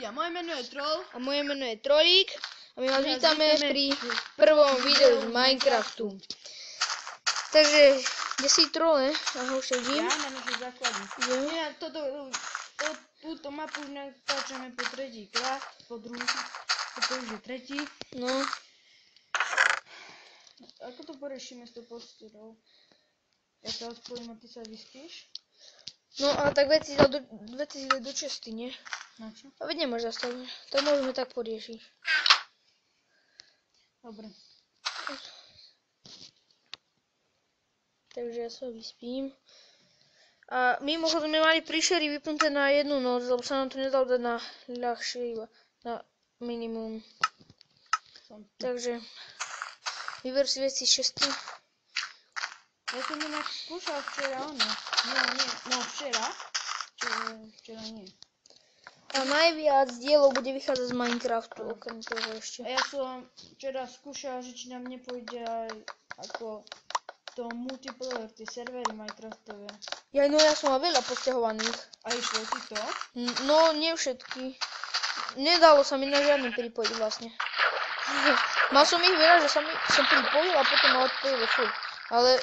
ľudia, moje meno je Troll. A moje meno je Trolík. A my vás vítame pri prvom videu z Minecraftu. Takže, kde si Troll, ne? Aha, už sedím. Ja na naše základy. Ja túto mapu už natáčame po tretí krát, po druhý, toto už je tretí. No. Ako to porešíme s tou postýrou? Ja sa odpojím a ty sa vyspíš? No, ale tak veci si dať do česty, nie? Na čo? A veď nemáš zastaviť. To môžeme tak poriešiť. Dobre. Takže ja sa vyspím. A mimochodom sme mali príšery vypnuté na jednu noc, lebo sa nám to nedalo dať na ľahšie, iba na minimum. Takže vyber si veci z česty. Ja som inak skúšal včera ono. No včera. Včera nie. A najviac dielov bude vychádzať z Minecraftu, okrem toho ešte. A ja som včera skúšal, že či nám nepôjde aj ako to multiplayer, tie servery Minecraftové. No ja som mal veľa posťahovaných. A išlo ti to? No, nie všetky. Nedalo sa mi na žiadny pripojiť vlastne. Mal som ich veľa, že som pripojil a potom ma odpojilo furt. Ale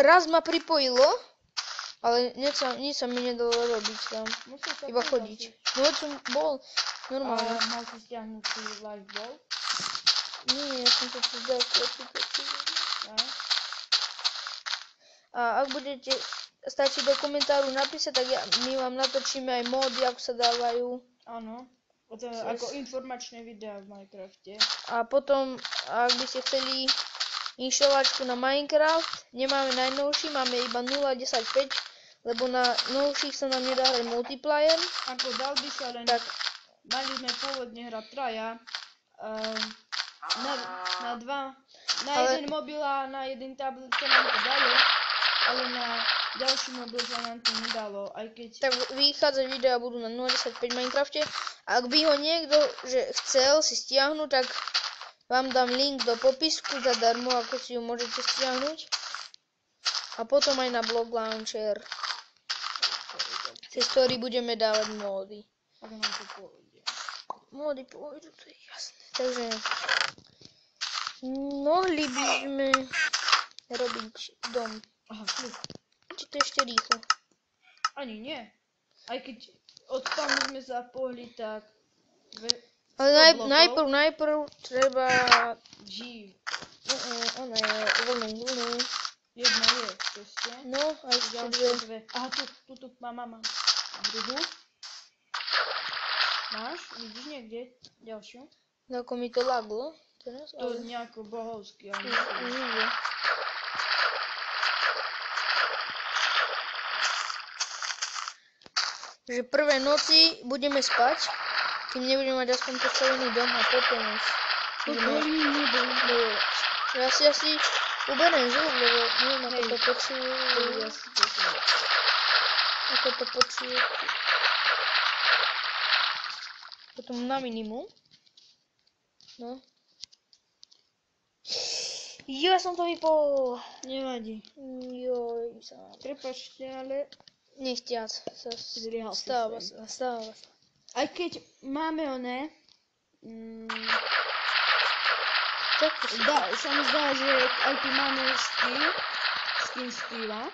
raz ma pripojilo, ale nič sa mi nedalo robiť tam. Iba chodiť. No veď som bol normálne. A mal si stiahnutý live ball? Nie, ja som to tu dal aplikáciu. A ak budete stačiť do komentáru napísať, tak my vám natočíme aj módy, ako sa dávajú. Áno. Ako informačné videá v Minecrafte. A potom, ak by ste chceli inštalačku na Minecraft, nemáme najnovší, máme iba 0.10.5, lebo na novších sa nám nedá hrať multiplayer. Ako dal by sa len, tak mali sme pôvodne hrať traja, na jeden mobil a na jeden tablet sa nám to dalo, ale na ďalší mobil sa nám to nedalo, aj keď... Tak vychádzať videa budú na 0.10.5 v Minecrafte. A ak by ho niekto chcel si stiahnuť, tak vám dám link do popisku zadarmo, ako si ju môžete stiahnuť. A potom aj na Block Launcher, cez ktorý budeme dávať módy. Ak nám to pôjde. Módy pôjdu, to je jasné. Takže mohli by sme robiť dom. Aha, tu. Či to ešte rýchlo? Ani nie. Aj keď od tam sme sa pohli, tak... Ale najprv treba... Živ. Ona je voľnou. Jedna je, proste. No, a ešte dve. Aha, tu má mama. Druhú. Máš? Vidíš niekde? Ďalšiu? Ako mi to laglo teraz, to nejako bohovský, ale nie. Že prvé noci budeme spať, kým nebudeme mať aspoň postavený dom a potom už budeme... Ja si asi uberiem zvuk, lebo neviem, ako to počuje. Ako to počuje. Potom na minimum. No. Ja som to vypol. Nevadí. Joj, sa... Prepáčte, ale... Nechtiac sa stáva sa. Aj keď máme oné... sa mi zdá, že aj keď máme skin Steve'a,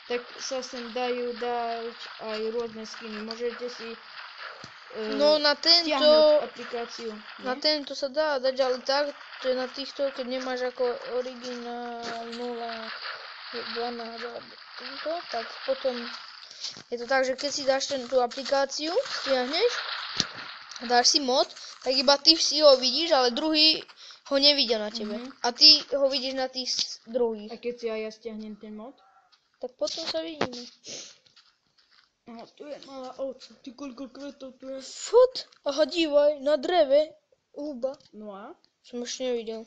tak sa sem dajú dať aj rôzne skiny. Môžete si no na stiahnuť aplikáciu. Na tento sa dá dať, ale tak, to je na týchto, keď nemáš ako originál 0.12 tento, tak potom je to tak, že keď si dáš tú aplikáciu, stiahneš, dáš si mod, tak iba ty si ho vidíš, ale druhý ho nevidia na tebe. A ty ho vidíš na tých druhých. A keď si aj ja stiahnem ten mod? Tak potom sa vidíme. Aha, tu je malá ovca. Ty koľko kvetov tu je? Fot! Aha, dívaj, na dreve. Huba. No a? Som ešte nevidel.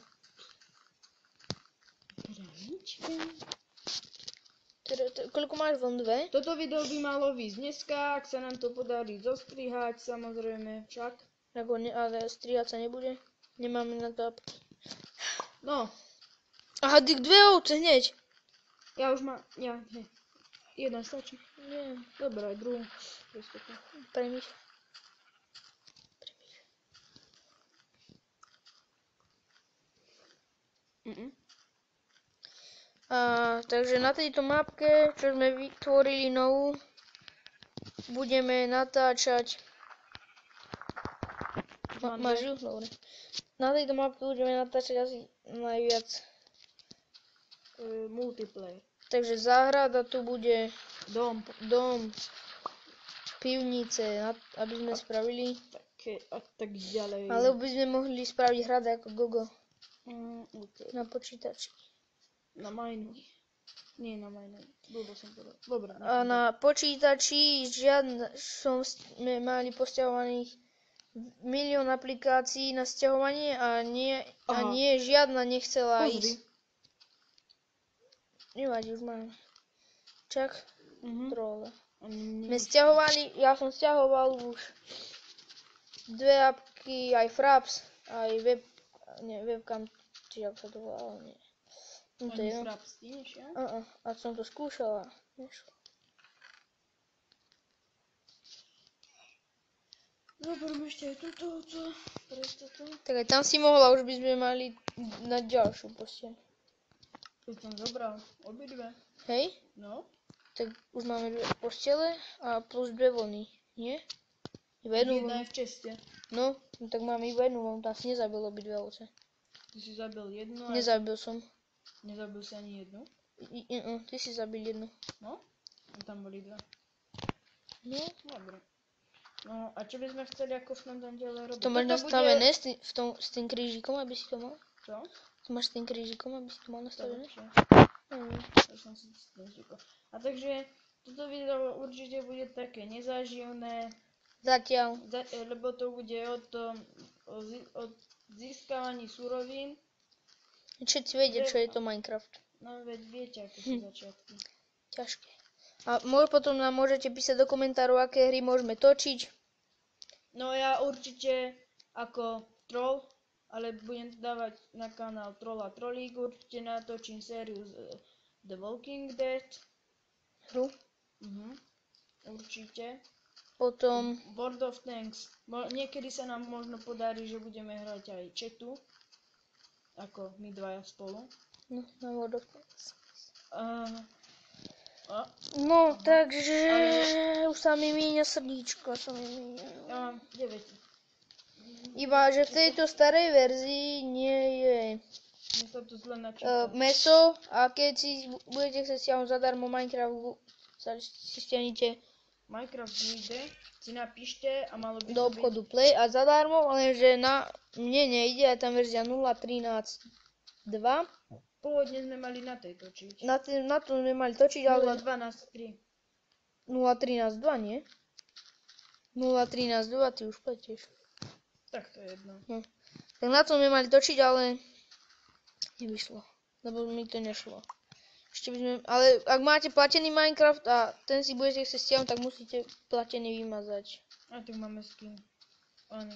Koľko máš von? 2? Toto video by malo výsť dneska, ak sa nám to podarí zostrihať, samozrejme, však. Ale strihať sa nebude. Nemáme na to apky. No. Aha, ty 2 ovce hneď. Ja už mám, jedna stačí. Nie. Dobre, druhú. Premýšľam. Takže na tejto mapke, čo sme vytvorili novú, budeme natáčať. Máš ju? Dobre. Na tejto mapke budeme natáčať asi najviac. Multiplayer. Takže záhrada tu bude, Dom. pivnice, aby sme spravili. Také a tak ďalej. Alebo by sme mohli spraviť hrad ako Gogo. Okay. Na počítači. Na Mine. Nie na Mine. Blbo som povedal. Dobre. A na počítači sme mali posťahovaných 1 000 000 aplikácií na sťahovanie a nie žiadna nechcela ísť. Nevadí, už máme. Čak, trole. Ja som sťahoval už 2 apky, aj Fraps, aj webcam, či ako sa to volalo, nie. To je Fraps, ty nešiel? A som to skúšala, nešlo. Zoberme ešte aj toto, prestotu. Tak aj tam si mohla, už by sme mali na ďalšiu posteľ. Keď som zobral obidve. Hej? No. Tak už máme 2 postele a plus 2 vlny, nie? Iba jednu Jedna vlnu. je v česte. No, tak máme iba jednu vlnu, tam si nezabil obidve ovce. Ty si zabil jednu a... Nezabil som. Nezabil si ani jednu? Ty si zabil jednu. No? A tam boli 2. No. Dobre. No a čo by sme chceli ako v tom ďalej robiť? To máš nastavené s tým krížikom, aby si to mal? Čo? To máš s tým krížikom, aby si to mal nastavené? To som si s tým zvykol. A takže toto video určite bude také nezáživné. Zatiaľ. Lebo to bude o získavaní surovín. Všetci vedia, čo je to Minecraft. No veď viete, aké sú začiatky. Ťažké. A potom nám môžete písať do komentárov, aké hry môžeme točiť. No ja určite ako troll, ale budem dávať na kanál Troll a Trollík, určite natočím sériu z The Walking Dead. Hru. Určite. Potom World of Tanks. Niekedy sa nám možno podarí, že budeme hrať aj chatu. Ako my dvaja spolu. No, na World of Tanks. No, takže už sa mi míňa srdíčko, Ja mám 9. Iba, že v tejto starej verzii nie je Mne sa to zle načíta. meso a keď si budete chcieť stiahnuť zadarmo Minecraft, si stiahnite Minecraft bude, si napíšte a malo by do obchodu Play a zadarmo, lenže mne nejde, a tam verzia 0.13.2. Pôvodne sme mali na tej točiť. Na to sme mali točiť, ale 0.12.3. 0.13.2, nie? 0.13.2, ty už pletieš. Tak to je jedno. No. Tak na to sme mali točiť, ale nevyšlo, lebo mi to nešlo. Ale ak máte platený Minecraft a ten si budete chcieť stiahnuť, tak musíte platený vymazať. A tak máme skin. Áno.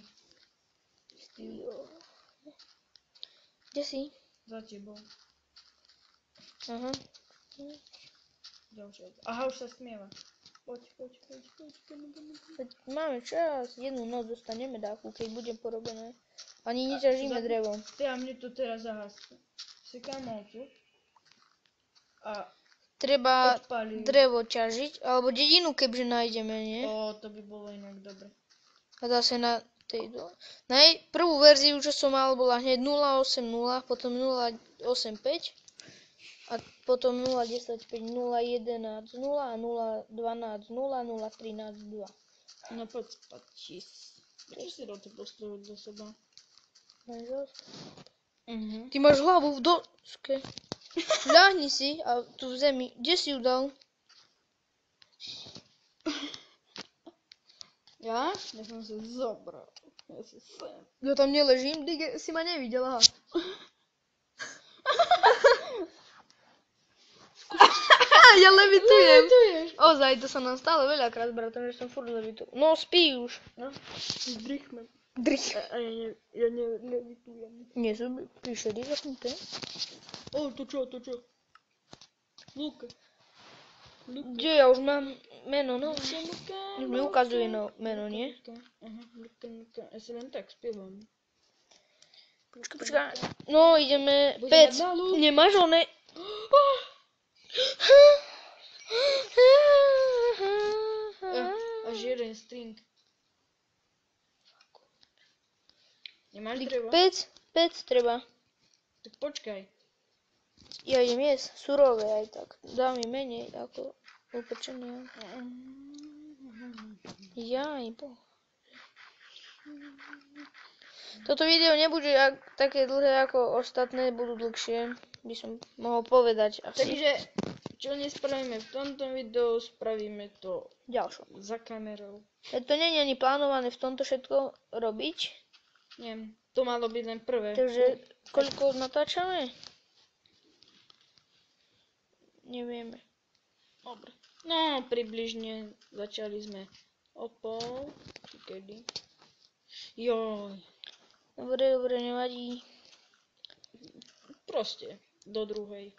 Kde si? Za tebou. Aha. Ďalšia. Aha, už sa smieva. Poď. Máme čas, jednu noc dostaneme dáku, keď bude porobené. Ani neťažíme drevom. Ty a mne to teraz zahasne. Sekám ovcu. A treba odpalím. drevo ťažiť, alebo dedinu kebyže nájdeme, nie? To by bolo inak dobre. A zase na tej prvú verziu, čo som mal, bola hneď 0.8.0, potom 0.8.5 a potom 0.10.5, 0.11.0 a 0.12.0, 0.13.2. No poď spať, prečo si to postaviť do seba? Ty máš hlavu v doske. Ľahni si a tu v zemi. Kde si ju dal? Ja? Ja som si zobral. Ja si sem. Ja tam neležím, ty si ma nevidel, aha. Ja levitujem. Ozaj, to sa nám stále veľakrát, bratom, že som furt levitujem. No, spí už. No, zdrichme. A ja nelevitujem. Nie, som prišli zasnuté. To čo? Luka. Kde ja už mám meno, no? Už mi ukazuje meno, nie? Luka. Ja si len tak spievam. Počkaj. No, ideme. Budeme Pec. dolu. Nemáš one? Až jeden string. Nemáš dreva? Pec treba. Tak počkaj. Ja idem jesť surové aj tak. Dá mi menej ako upečené. Jaj, boh. Toto video nebude také dlhé ako ostatné, budú dlhšie, by som mohol povedať asi. Takže, čo nespravíme v tomto videu, spravíme to Ďalšom. za kamerou. To nie je ani plánované v tomto všetko robiť, Neviem, to malo byť len prvé. takže koľko natáčame? Nevieme. Dobre. No, približne začali sme o pol, či kedy. Joj, Dobre, nevadí. proste do druhej.